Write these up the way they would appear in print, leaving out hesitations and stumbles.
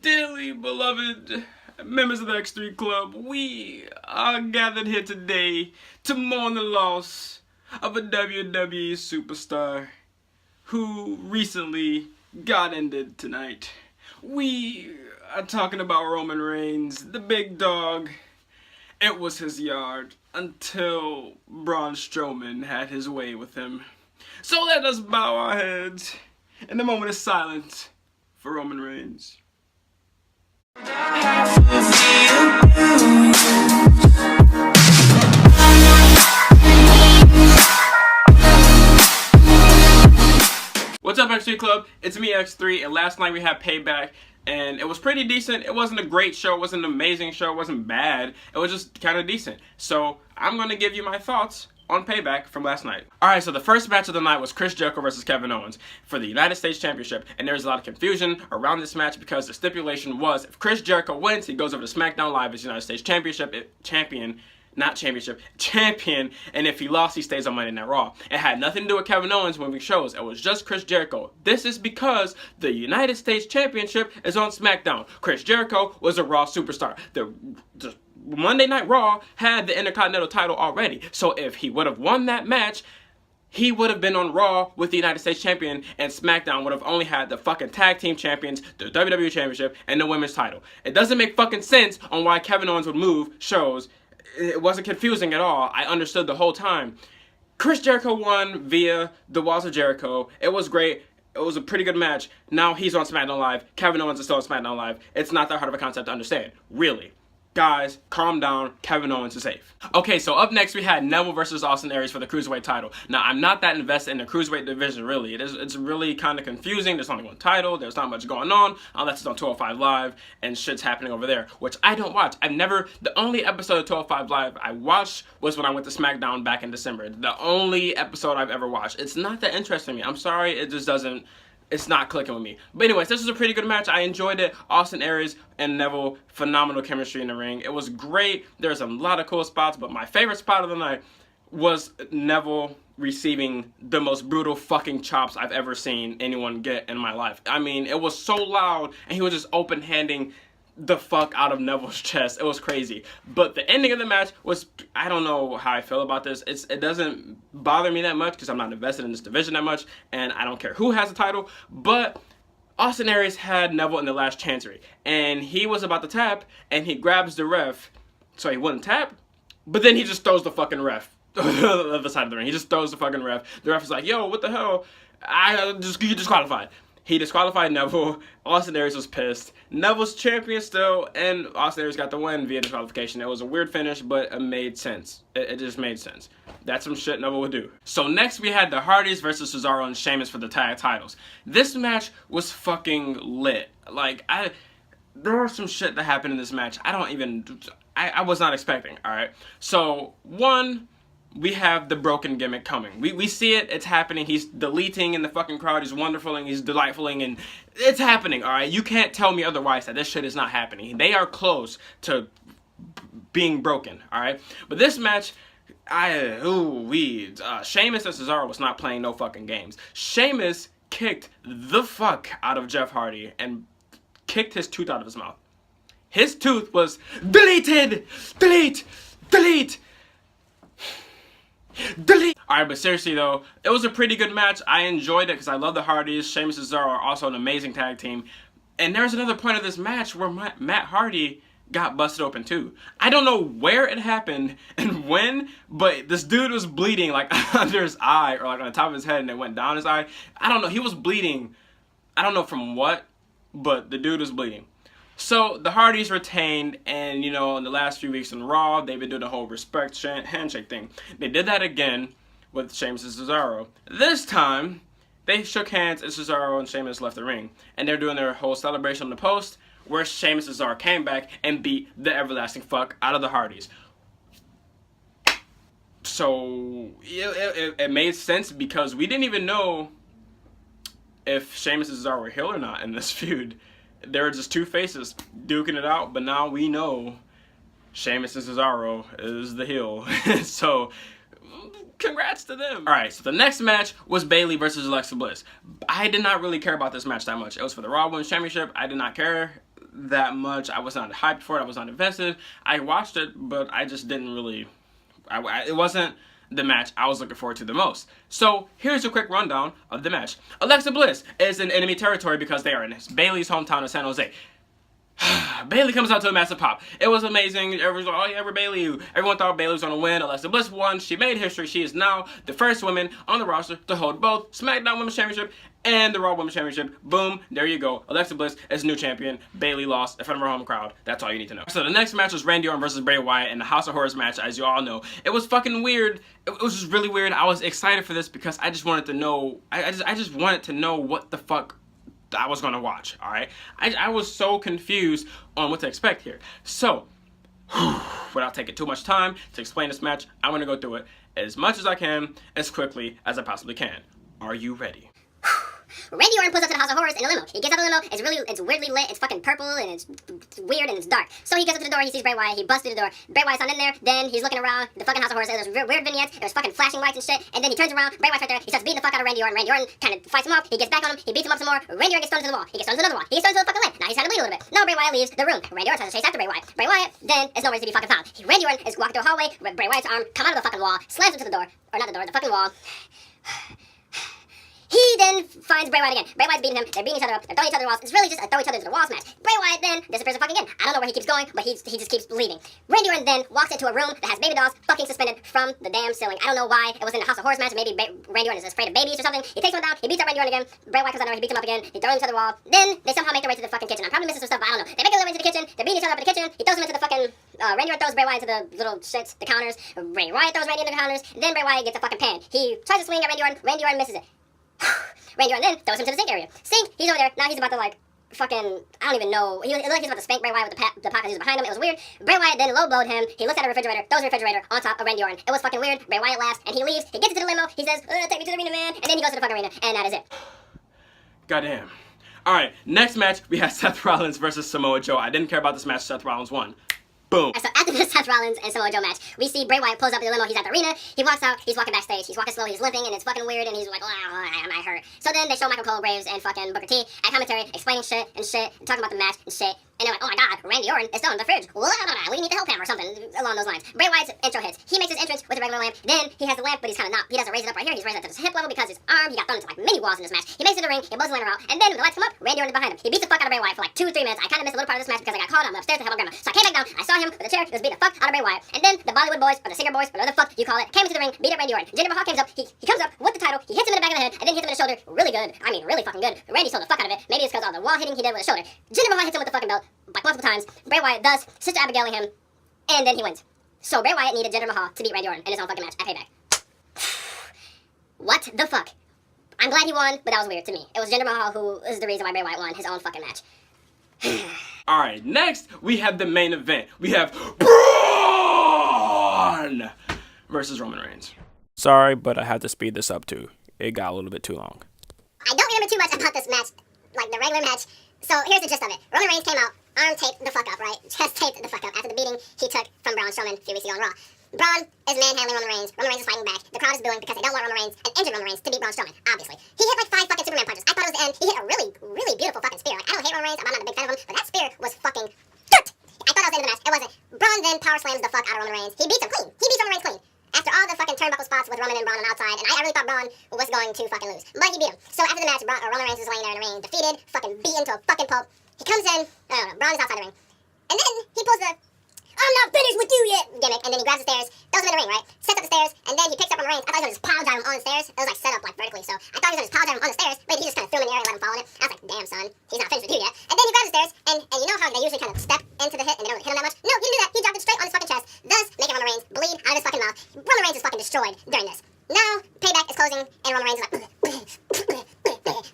Dearly beloved members of the X3 Club, we are gathered here today to mourn the loss of a WWE superstar who recently got ended tonight. We are talking about Roman Reigns, the big dog. It was his yard until Braun Strowman had his way with him. So let us bow our heads in a moment of silence for Roman Reigns. What's up, X3 Club? It's me, X3, and last night we had Payback, and it was pretty decent. It wasn't a great show, it wasn't an amazing show, it wasn't bad. It was just kind of decent. So I'm going to give you my thoughts on Payback from last night. Alright, so the first match of the night was Chris Jericho versus Kevin Owens for the United States Championship, and there's a lot of confusion around this match because the stipulation was if Chris Jericho wins, he goes over to SmackDown Live as United States champion, and if he lost, he stays on Monday Night Raw. It had nothing to do with Kevin Owens moving shows. It was just Chris Jericho. This is because the United States Championship is on SmackDown. Chris Jericho was a Raw superstar. The Monday Night Raw had the Intercontinental title already. So if he would have won that match, he would have been on Raw with the United States Champion, and SmackDown would have only had the fucking Tag Team Champions, the WWE Championship, and the Women's title. It doesn't make fucking sense on why Kevin Owens would move shows. It wasn't confusing at all. I understood the whole time. Chris Jericho won via the Walls of Jericho. It was great. It was a pretty good match. Now he's on SmackDown Live. Kevin Owens is still on SmackDown Live. It's not that hard of a concept to understand. Really. Guys, calm down. Kevin Owens is safe. Okay, so up next we had Neville versus Austin Aries for the Cruiserweight title. Now, I'm not that invested in the Cruiserweight division, really. It's really kind of confusing. There's only one title. There's not much going on unless it's on 205 Live and shit's happening over there, which I don't watch. The only episode of 205 Live I watched was when I went to SmackDown back in December. The only episode I've ever watched. It's not that interesting to me. I'm sorry, it just doesn't... It's not clicking with me. But anyways, this was a pretty good match. I enjoyed it. Austin Aries and Neville, phenomenal chemistry in the ring. It was great. There's a lot of cool spots, but my favorite spot of the night was Neville receiving the most brutal fucking chops I've ever seen anyone get in my life. I mean, it was so loud, and he was just open-handing the fuck out of Neville's chest. It was crazy. But the ending of the match was, I don't know how I feel about this. It doesn't bother me that much because I'm not invested in this division that much, and I don't care who has the title, but Austin Aries had Neville in the last chancery, and he was about to tap, and he grabs the ref so he wouldn't tap, but then he just throws the fucking ref to the other side of the ring. He just throws the fucking ref. The ref is like, yo, what the hell? You disqualified. He disqualified Neville. Austin Aries was pissed. Neville's champion still, and Austin Aries got the win via disqualification. It was a weird finish, but it made sense. It just made sense. That's some shit Neville would do. So next we had the Hardys versus Cesaro and Sheamus for the tag titles. This match was fucking lit. Like, there was some shit that happened in this match. I was not expecting, alright? So, one, we have the broken gimmick coming. We see it, it's happening. He's deleting in the fucking crowd. He's wonderfuling, he's delightfuling, and it's happening, alright? You can't tell me otherwise that this shit is not happening. They are close to being broken, alright? But this match, Sheamus and Cesaro was not playing no fucking games. Sheamus kicked the fuck out of Jeff Hardy and kicked his tooth out of his mouth. His tooth was deleted! Delete! Delete! Delete! Alright, but seriously though, it was a pretty good match. I enjoyed it because I love the Hardys. Sheamus and Cesaro are also an amazing tag team. And there's another point of this match where Matt Hardy got busted open too. I don't know where it happened and when, but this dude was bleeding like under his eye or like on the top of his head and it went down his eye. I don't know. He was bleeding. I don't know from what, but the dude was bleeding. So, the Hardys retained, and, you know, in the last few weeks in Raw, they've been doing the whole respect handshake thing. They did that again with Sheamus and Cesaro. This time, they shook hands, and Cesaro and Sheamus left the ring. And they're doing their whole celebration on the post, where Sheamus and Cesaro came back and beat the everlasting fuck out of the Hardys. So, it made sense because we didn't even know if Sheamus and Cesaro were heel or not in this feud. There were just two faces duking it out, but now we know Sheamus and Cesaro is the heel. So, congrats to them. Alright, so the next match was Bayley versus Alexa Bliss. I did not really care about this match that much. It was for the Raw Women's Championship. I did not care that much. I was not hyped for it. I was not invested. I watched it, but I just didn't really. It wasn't the match I was looking forward to the most. So here's a quick rundown of the match. Alexa Bliss is in enemy territory because they are in Bayley's hometown of San Jose. Bayley comes out to a massive pop. It was amazing. Everyone's like, oh yeah, we're Bayley. Everyone thought Bayley was going to win. Alexa Bliss won. She made history. She is now the first woman on the roster to hold both SmackDown Women's Championship and the Raw Women's Championship. Boom. There you go. Alexa Bliss is new champion. Bayley lost in front of her home crowd. That's all you need to know. So the next match was Randy Orton versus Bray Wyatt in the House of Horrors match, as you all know. It was fucking weird. It was just really weird. I was excited for this because I just wanted to know. I just wanted to know what the fuck I was gonna watch. All right, I was so confused on what to expect here. So without taking too much time to explain this match, I'm gonna go through it as much as I can, as quickly as I possibly can. Are you ready? Randy Orton pulls up to the House of Horrors in a limo. He gets out of the limo. It's weirdly lit. It's fucking purple and it's weird and it's dark. So he gets up to the door. He sees Bray Wyatt. He busts through the door. Bray Wyatt's not in there. Then he's looking around the fucking House of Horrors. There's weird vignettes. There's fucking flashing lights and shit. And then he turns around. Bray Wyatt's right there. He starts beating the fuck out of Randy Orton. Randy Orton kind of fights him off. He gets back on him. He beats him up some more. Randy Orton gets thrown to the wall. He gets thrown to another wall. He gets thrown to the fucking lamp. Now he's trying to bleed a little bit. No, Bray Wyatt leaves the room. Randy Orton tries to chase after Bray Wyatt. Bray Wyatt then is nowhere to be fucking found. Randy Orton is walking through a hallway. Bray Wyatt's arm come out of the fucking wall, slams him to the door, or not the door, the fucking wall. He then finds Bray Wyatt again. Bray Wyatt's beating him. They're beating each other up. They're throwing each other to the walls. It's really just a throw each other into the walls match. Bray Wyatt then disappears the fuck again. I don't know where he keeps going, but he just keeps leaving. Randy Orton then walks into a room that has baby dolls fucking suspended from the damn ceiling. I don't know why. It was in the House of Horrors match. Maybe Randy Orton is afraid of babies or something. He takes one down. He beats up Randy Orton again. Bray Wyatt comes out there. He beats him up again. He throws him to the wall. Then they somehow make their way to the fucking kitchen. I'm probably missing some stuff, but I don't know. They make their way to the kitchen. They're beating each other up in the kitchen. He throws him into the fucking. Randy Orton throws Bray Wyatt into the little shits, the counters. Bray Wyatt throws Randy into the counters. Then Bray Wyatt gets a fucking pan. He tries to swing at Randy Orton. Randy Orton misses it. Randy Orton then throws him to the sink area. Sink, he's over there. Now he's about to like fucking, I don't even know. It looked like he's about to spank Bray Wyatt with the pot because he was behind him. It was weird. Bray Wyatt then low-blowed him. He looks at a refrigerator, throws the refrigerator on top of Randy Orton. It was fucking weird. Bray Wyatt laughs and he leaves. He gets into the limo. He says, take me to the arena, man. And then he goes to the fucking arena. And that is it. Goddamn. Alright, next match, we have Seth Rollins versus Samoa Joe. I didn't care about this match. Seth Rollins won. Boom. So after the Seth Rollins and Samoa Joe match, we see Bray Wyatt pulls up in the limo. He's at the arena. He walks out. He's walking backstage. He's walking slow. He's limping, and it's fucking weird. And he's like, am I hurt? So then they show Michael Cole Graves and fucking Booker T at commentary, explaining shit, and talking about the match and shit. And they're like, oh my god, Randy Orton is still in the fridge. We need to help him or something along those lines. Bray Wyatt's intro hits. He makes his entrance with a regular lamp. Then he has the lamp, but he's kind of not. He doesn't raise it up right here. He's raising it to his hip level because his arm, he got thrown into like mini walls in this match. He makes it in the ring. He blows the lamp out. And then when the lights come up, Randy Orton is behind him. He beats the fuck out of Bray Wyatt for like 2 or 3 minutes. I kind of missed a little part of this match because I got called. I'm upstairs to help my grandma. So I came back down. I saw him with a chair. He was beating the fuck out of Bray Wyatt. And then the Bollywood boys, or the singer boys, whatever the fuck you call it, came into the ring, beat up Randy Orton. Jinder Mahal comes up. He comes up with the title. He hits him in the back of the head, and then hits him in the shoulder. Really good. I mean, really fucking good. Randy sold the fuck out of it. Maybe it's because all the wall hitting he did with the shoulder. Jinder Mahal hits him with the fucking belt like multiple times. Bray Wyatt does Sister Abigail him, and then he wins. So Bray Wyatt needed Jinder Mahal to beat Randy Orton in his own fucking match at Payback. What the fuck? I'm glad he won, but that was weird to me. It was Jinder Mahal who is the reason why Bray Wyatt won his own fucking match. Alright, next we have the main event. We have Braun versus Roman Reigns. Sorry, but I had to speed this up too. It got a little bit too long. I don't remember too much about this match, like the regular match. So here's the gist of it. Roman Reigns came out, arm taped the fuck up, right? Just taped the fuck up after the beating he took from Braun Strowman a few weeks ago on Raw. Braun is manhandling Roman Reigns. Roman Reigns is fighting back. The crowd is booing because they don't want Roman Reigns and injured Roman Reigns to beat Braun Strowman, obviously. He hit like 5 fucking Superman punches. I thought it was the end. He hit a really, really beautiful fucking spear. Like, I don't hate Roman Reigns. I'm not a big fan of him, but that spear was fucking dirt. I thought that was the end of the match. It wasn't. Braun then power slams the fuck out of Roman Reigns. He beats him clean. He beats Roman Reigns clean. After all the fucking turnbuckle spots with Roman and Braun on the outside, and I really thought Braun was going to fucking lose. But he beat him. So after the match, Roman Reigns is laying there in the ring, defeated, fucking beaten to a fucking pulp. He comes in, I don't know, Braun is outside the ring. And then he pulls the I'm not finished with you yet gimmick, and then he grabs the stairs, throws him in the ring, right? Sets up the stairs, and then he picks up Roman Reigns. I thought he was going to just pile drive him on the stairs. It was like set up like vertically, so I thought he was going to just pile drive him on the stairs, but he just kind of threw him in the air and let him fall in it. I was like, damn son, he's not finished with you yet. And then he grabs the stairs, and you know how they usually kind of step into the hit and they don't hit him that much? No, he didn't do that. He dropped it straight on his fucking chest, thus making Roman Reigns bleed out of his fucking mouth. Roman Reigns is fucking destroyed during this. Now, Payback is closing, and Roman Reigns is like,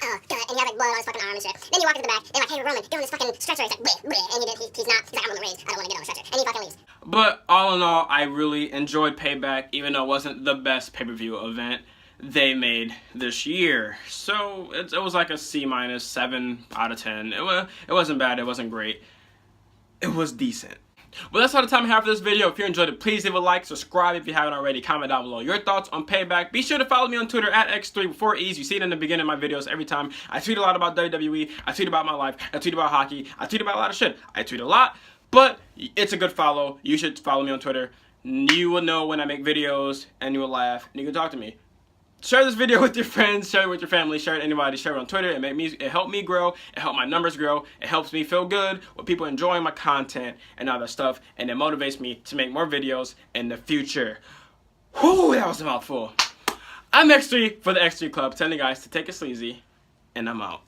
oh god, and he has like blood on his fucking arm and shit. Then you walk into the back, they're like, hey Roman, get on this fucking stretcher. He's like, and he's not. He's like, I'm Roman Reigns. I don't want to get on the stretcher. And he fucking leaves. But all in all, I really enjoyed Payback, even though it wasn't the best pay-per-view event they made this year. So it was like a C-, 7 out of 10. It wasn't bad. It wasn't great. It was decent. Well, that's all the time I have for this video. If you enjoyed it, please leave a like, subscribe if you haven't already, comment down below your thoughts on Payback. Be sure to follow me on Twitter at X3 with 4 E's. You see it in the beginning of my videos every time. I tweet a lot about WWE, I tweet about my life, I tweet about hockey, I tweet about a lot of shit. I tweet a lot, but it's a good follow. You should follow me on Twitter. You will know when I make videos, and you will laugh, and you can talk to me. Share this video with your friends, share it with your family, share it with anybody, share it on Twitter. It helped me grow, it helped my numbers grow, it helps me feel good with people enjoying my content and all that stuff, and it motivates me to make more videos in the future. Whew, that was a mouthful. I'm X3 for the X3 Club, telling you guys to take it sleazy, and I'm out.